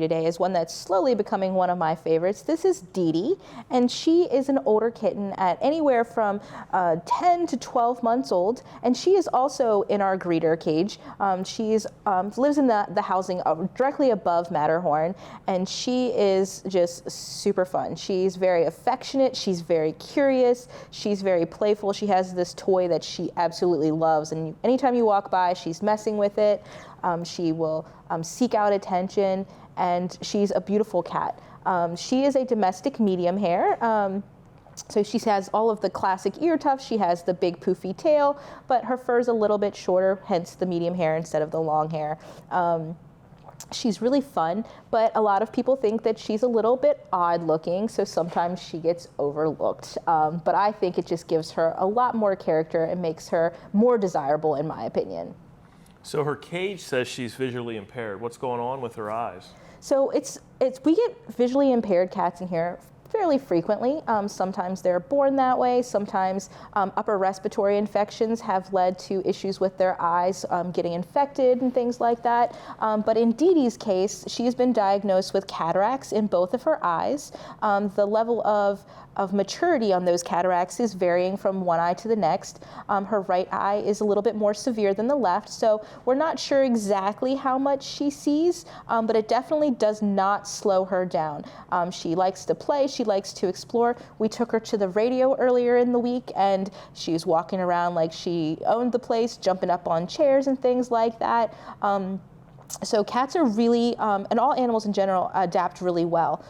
today is one that's slowly becoming one of my favorites. This is DeeDee, and she is an older kitten at anywhere from 10 to 12 months old, and she is also in our greeter cage. She lives in the housing directly above Matterhorn, and she is just super fun. She's very affectionate, she's very curious, she's very playful. She has this toy that she absolutely loves, and anytime you walk by, she's messing with it. She will seek out attention, and she's a beautiful cat. She is a domestic medium hair. So she has all of the classic ear tufts. She has the big poofy tail, but her fur is a little bit shorter, hence the medium hair instead of the long hair. She's really fun, but a lot of people think that she's a little bit odd looking, so sometimes she gets overlooked. But I think it just gives her a lot more character and makes her more desirable, in my opinion. So her cage says she's visually impaired. What's going on with her eyes? So we get visually impaired cats in here fairly frequently. Sometimes they're born that way. Sometimes upper respiratory infections have led to issues with their eyes getting infected and things like that. But in DeeDee's case, she's been diagnosed with cataracts in both of her eyes. The level of maturity on those cataracts is varying from one eye to the next. Her right eye is a little bit more severe than the left, so we're not sure exactly how much she sees, but it definitely does not slow her down. She likes to play, she likes to explore. We took her to the radio earlier in the week, and she was walking around like she owned the place, jumping up on chairs and things like that. So cats are really, and all animals in general, adapt really well.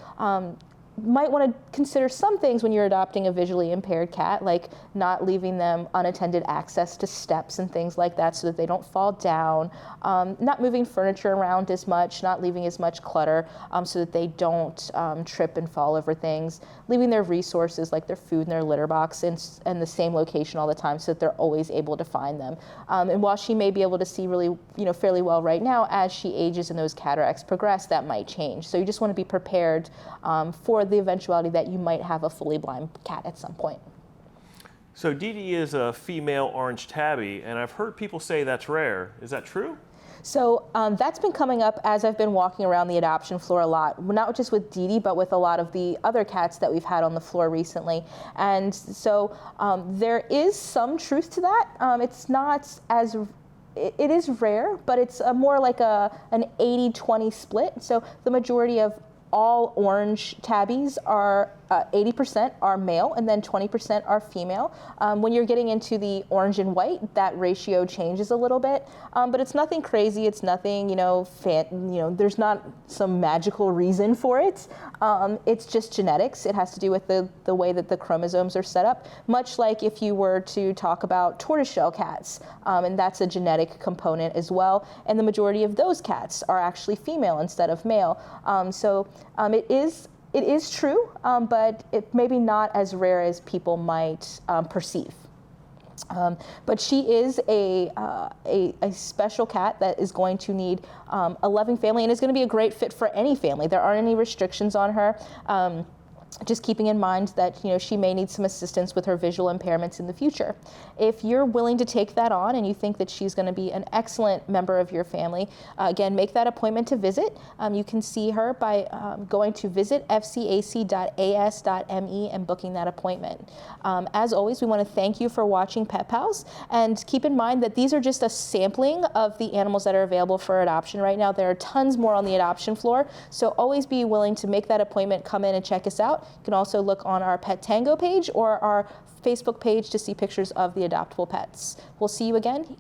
Might want to consider some things when you're adopting a visually impaired cat, like not leaving them unattended access to steps and things like that so that they don't fall down, not moving furniture around as much, not leaving as much clutter so that they don't trip and fall over things, leaving their resources like their food and their litter box in the same location all the time so that they're always able to find them. And while she may be able to see really, fairly well right now, as she ages and those cataracts progress, that might change. So you just want to be prepared for the eventuality that you might have a fully blind cat at some point. So DeeDee is a female orange tabby, and I've heard people say that's rare. Is that true? So that's been coming up as I've been walking around the adoption floor a lot, not just with DeeDee, but with a lot of the other cats that we've had on the floor recently. And so there is some truth to that. It's not as it is rare, but it's more like an 80-20 split. So the majority of all orange tabbies are 80% are male, and then 20% are female. When you're getting into the orange and white, that ratio changes a little bit, but it's nothing crazy. It's nothing, there's not some magical reason for it. It's just genetics. It has to do with the way that the chromosomes are set up, much like if you were to talk about tortoiseshell cats, and that's a genetic component as well. And the majority of those cats are actually female instead of male. It is true, but it maybe not as rare as people might perceive. But she is a special cat that is going to need a loving family, and is going to be a great fit for any family. There aren't any restrictions on her. Just keeping in mind that she may need some assistance with her visual impairments in the future. If you're willing to take that on and you think that she's going to be an excellent member of your family, again, make that appointment to visit. You can see her by going to visitfcac.as.me and booking that appointment. As always, we want to thank you for watching Pet Pals, and keep in mind that these are just a sampling of the animals that are available for adoption right now. There are tons more on the adoption floor, so always be willing to make that appointment, come in and check us out. You can also look on our Pet Tango page or our Facebook page to see pictures of the adoptable pets. We'll see you again in